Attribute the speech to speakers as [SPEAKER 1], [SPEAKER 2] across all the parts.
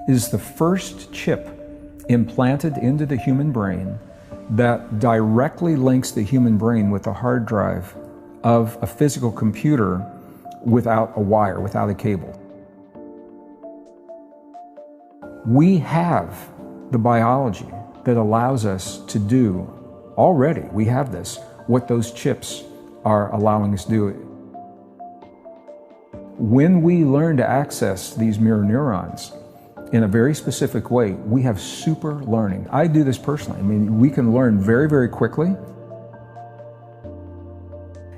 [SPEAKER 1] Is the first chip implanted into the human brain that directly links the human brain with the hard drive of a physical computer without a wire, without a cable. We have the biology that allows us to do already, we have this, what those chips are allowing us to do. When we learn to access these mirror neurons in a very specific way, we have super learning. I do this personally. I mean, we can learn very, very quickly.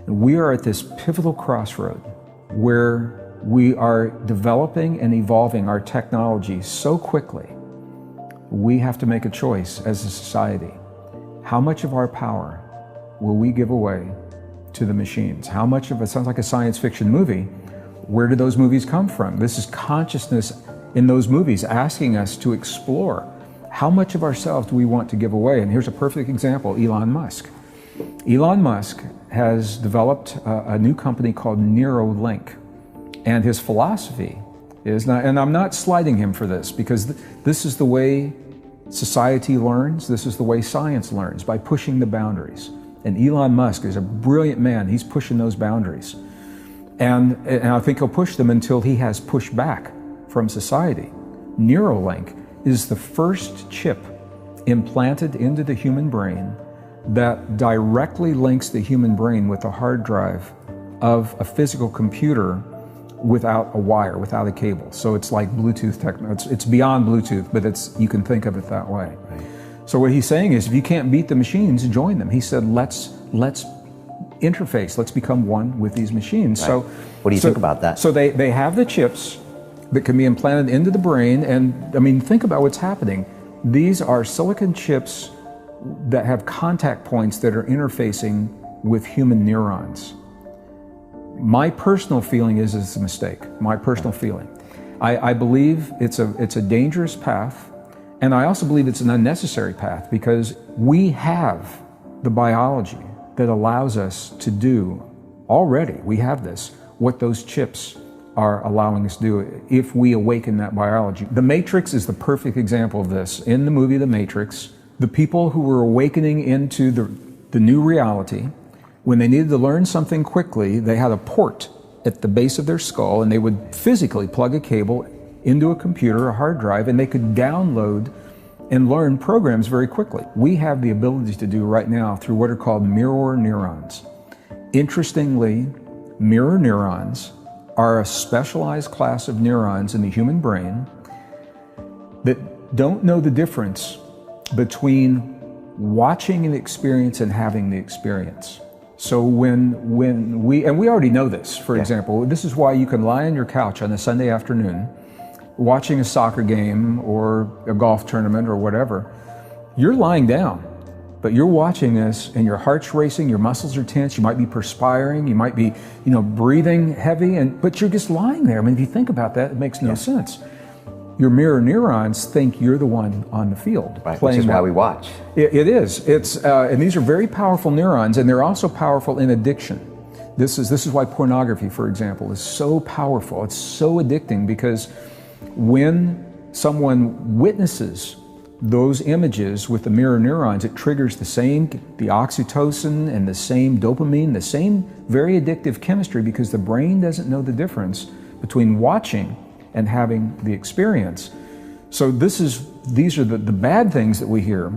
[SPEAKER 1] We are at this pivotal crossroad where we are developing and evolving our technology so quickly. We have to make a choice as a society. How much of our power will we give away to the machines? How much of it sounds like a science fiction movie? Where do those movies come from? This is consciousness in those movies asking us to explore how much of ourselves do we want to give away. And here's a perfect example, Elon Musk. Elon Musk has developed a new company called Neuralink. And his philosophy is, not, and I'm not slighting him for this, because this is the way society learns, this is the way science learns, by pushing the boundaries. And Elon Musk is a brilliant man, he's pushing those boundaries. And I think he'll push them until he has pushed back from society. Neuralink is the first chip implanted into the human brain that directly links the human brain with the hard drive of a physical computer without a wire, without a cable. So it's like Bluetooth technology. It's beyond Bluetooth, but you can think of it that way. Right. So what he's saying is, if you can't beat the machines, join them. He said, let's interface, let's become one with these machines.
[SPEAKER 2] Right.
[SPEAKER 1] So
[SPEAKER 2] what do you think about that?
[SPEAKER 1] So they have the chips that can be implanted into the brain, and I mean, think about what's happening. These are silicon chips that have contact points that are interfacing with human neurons. My personal feeling is it's a mistake. My personal feeling. I believe it's a dangerous path, and I also believe it's an unnecessary path, because we have the biology that allows us to do already, we have this, what those chips are allowing us to do if we awaken that biology. The Matrix is the perfect example of this. In the movie The Matrix, the people who were awakening into the new reality, when they needed to learn something quickly, they had a port at the base of their skull, and they would physically plug a cable into a computer, a hard drive, and they could download and learn programs very quickly. We have the ability to do right now through what are called mirror neurons. Interestingly, mirror neurons are a specialized class of neurons in the human brain that don't know the difference between watching an experience and having the experience. So when we already know this, for example, this is why you can lie on your couch on a Sunday afternoon watching a soccer game or a golf tournament or whatever. You're lying down, but you're watching this and your heart's racing, your muscles are tense, you might be perspiring, you might be, breathing heavy, but you're just lying there. I mean, if you think about that, it makes no sense. Your mirror neurons think you're the one on the field.
[SPEAKER 2] Right, which is why we watch.
[SPEAKER 1] It is. And these are very powerful neurons, and they're also powerful in addiction. This is why pornography, for example, is so powerful. It's so addicting, because when someone witnesses those images with the mirror neurons, it triggers the oxytocin and the same dopamine, the same very addictive chemistry, because the brain doesn't know the difference between watching and having the experience. So these are the bad things that we hear.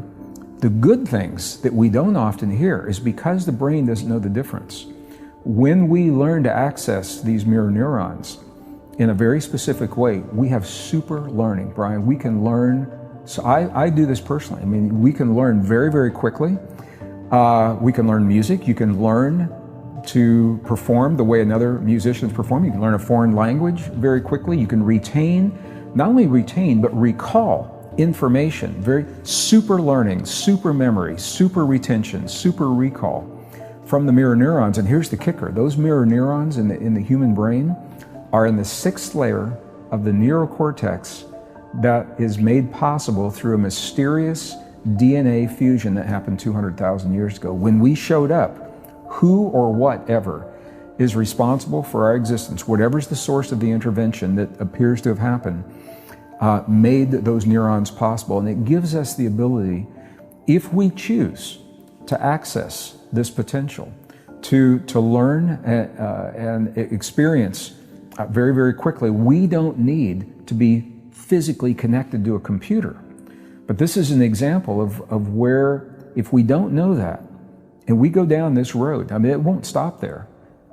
[SPEAKER 1] The good things that we don't often hear is because the brain doesn't know the difference. When we learn to access these mirror neurons in a very specific way, we have super learning, Brian. We can learn. So I do this personally. I mean, we can learn very, very quickly. We can learn music. You can learn to perform the way another musician is performing. You can learn a foreign language very quickly. You can not only retain, but recall information. Very super learning, super memory, super retention, super recall from the mirror neurons. And here's the kicker. Those mirror neurons in the human brain are in the 6th layer of the neurocortex that is made possible through a mysterious DNA fusion that happened 200,000 years ago. When we showed up, who or whatever is responsible for our existence, whatever's the source of the intervention that appears to have happened, made those neurons possible. And it gives us the ability, if we choose, to access this potential, to learn and experience very, very quickly. We don't need to be physically connected to a computer. But this is an example of where, if we don't know that, and we go down this road, I mean, it won't stop there.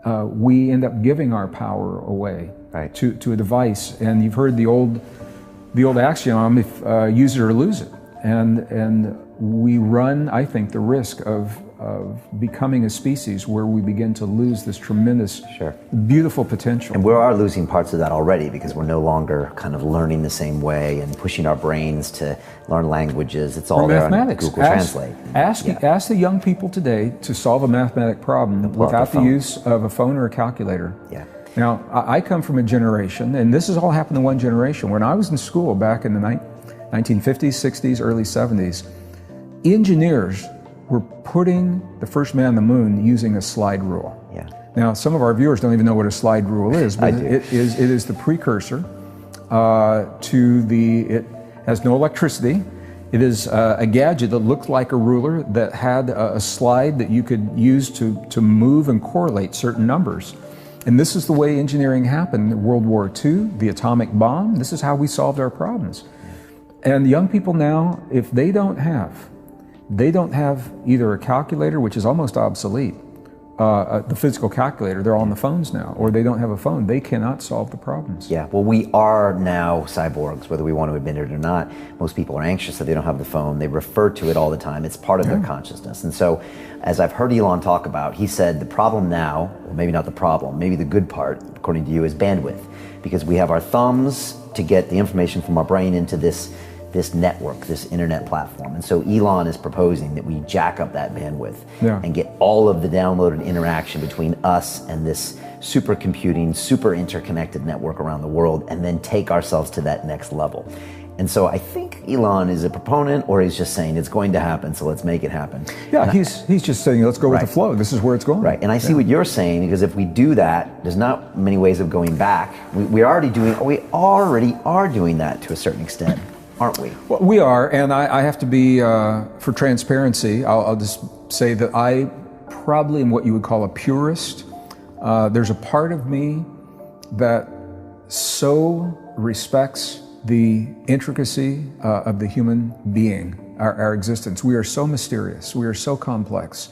[SPEAKER 1] We end up giving our power away to a device. And you've heard the old axiom, if use it or lose it. And we run, I think, the risk of becoming a species where we begin to lose this tremendous, beautiful potential.
[SPEAKER 2] And we are losing parts of that already, because we're no longer kind of learning the same way and pushing our brains to learn languages. It's all there on Google Translate.
[SPEAKER 1] Ask the young people today to solve a mathematic problem without the use of a phone or a calculator.
[SPEAKER 2] Yeah.
[SPEAKER 1] Now, I come from a generation, and this has all happened in one generation. When I was in school back in the 1950s, 60s, early 70s, engineers were putting the first man on the moon using a slide rule.
[SPEAKER 2] Yeah.
[SPEAKER 1] Now, some of our viewers don't even know what a slide rule is, but it is the precursor it has no electricity. It is a gadget that looked like a ruler that had a slide that you could use to move and correlate certain numbers. And this is the way engineering happened in World War II, the atomic bomb. This is how we solved our problems. And young people now, if they don't have either a calculator, which is almost obsolete, the physical calculator, they're all on the phones now, or they don't have a phone, they cannot solve the problems.
[SPEAKER 2] Yeah, well, we are now cyborgs, whether we want to admit it or not. Most people are anxious that they don't have the phone. They refer to it all the time. It's part of their consciousness. And so, as I've heard Elon talk about, he said the problem now, or maybe not the problem, maybe the good part, according to you, is bandwidth. Because we have our thumbs to get the information from our brain into this network, this internet platform. And so Elon is proposing that we jack up that bandwidth and get all of the downloaded interaction between us and this supercomputing, super interconnected network around the world, and then take ourselves to that next level. And so I think Elon is a proponent, or he's just saying it's going to happen, so let's make it happen.
[SPEAKER 1] Yeah, he's just saying, let's go with the flow. This is where it's going.
[SPEAKER 2] Right, and I see what you're saying, because if we do that, there's not many ways of going back. We already are doing that to a certain extent, aren't we?
[SPEAKER 1] Well, we are, and I have to be, for transparency, I'll just say that I probably am what you would call a purist. There's a part of me that so respects the intricacy of the human being, our existence. We are so mysterious, we are so complex.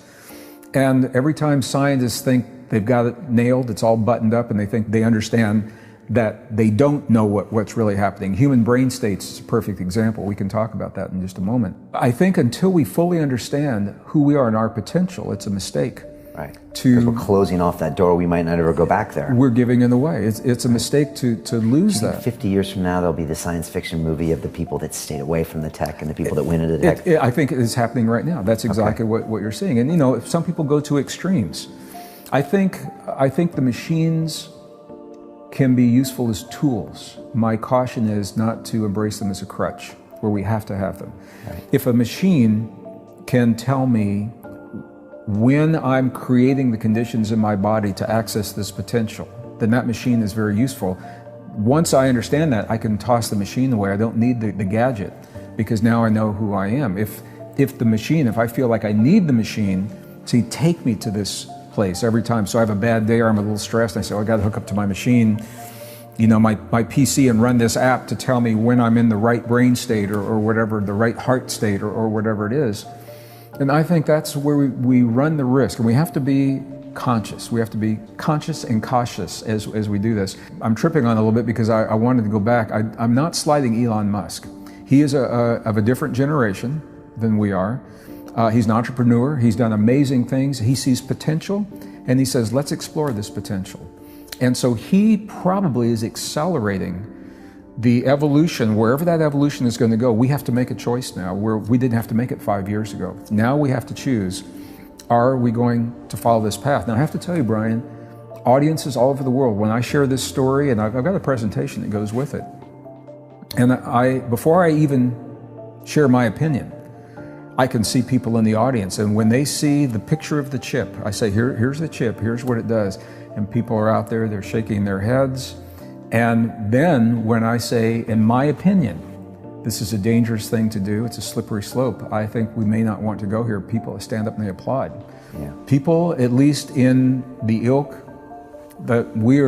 [SPEAKER 1] And every time scientists think they've got it nailed, it's all buttoned up, and they think they understand that they don't know what's really happening. Human brain states is a perfect example. We can talk about that in just a moment. I think until we fully understand who we are and our potential, it's a mistake.
[SPEAKER 2] Right. Because we're closing off that door, we might not ever go back there.
[SPEAKER 1] We're giving it away. It's a mistake to lose that.
[SPEAKER 2] 50 years from now, there'll be the science fiction movie of the people that stayed away from the tech and the people that went into the tech.
[SPEAKER 1] I think it is happening right now. That's exactly what you're seeing. And you know, if some people go to extremes, I think the machines can be useful as tools. My caution is not to embrace them as a crutch, where we have to have them. Right. If a machine can tell me when I'm creating the conditions in my body to access this potential, then that machine is very useful. Once I understand that, I can toss the machine away. I don't need the gadget, because now I know who I am. If I feel like I need the machine to take me to this place every time, so I have a bad day or I'm a little stressed, and I say, I got to hook up to my machine, you know, my PC, and run this app to tell me when I'm in the right brain state or whatever, the right heart state or whatever it is. And I think that's where we run the risk, and we have to be conscious. We have to be conscious and cautious as we do this. I'm tripping on a little bit because I wanted to go back. I'm not slighting Elon Musk. He is of a different generation than we are. He's an entrepreneur. He's done amazing things. He sees potential, and he says, let's explore this potential. And so he probably is accelerating the evolution, wherever that evolution is going to go. We have to make a choice now, where we didn't have to make it 5 years ago. Now we have to choose, are we going to follow this path? Now I have to tell you, Brian, audiences all over the world, when I share this story, and I've got a presentation that goes with it, and before I even share my opinion, I can see people in the audience, and when they see the picture of the chip, I say, here's the chip, here's what it does. and people are out there, they're shaking their heads. And then when I say, in my opinion, this is a dangerous thing to do, it's a slippery slope, I think we may not want to go here, people stand up and they applaud.
[SPEAKER 2] Yeah.
[SPEAKER 1] People, at least in the ilk that we're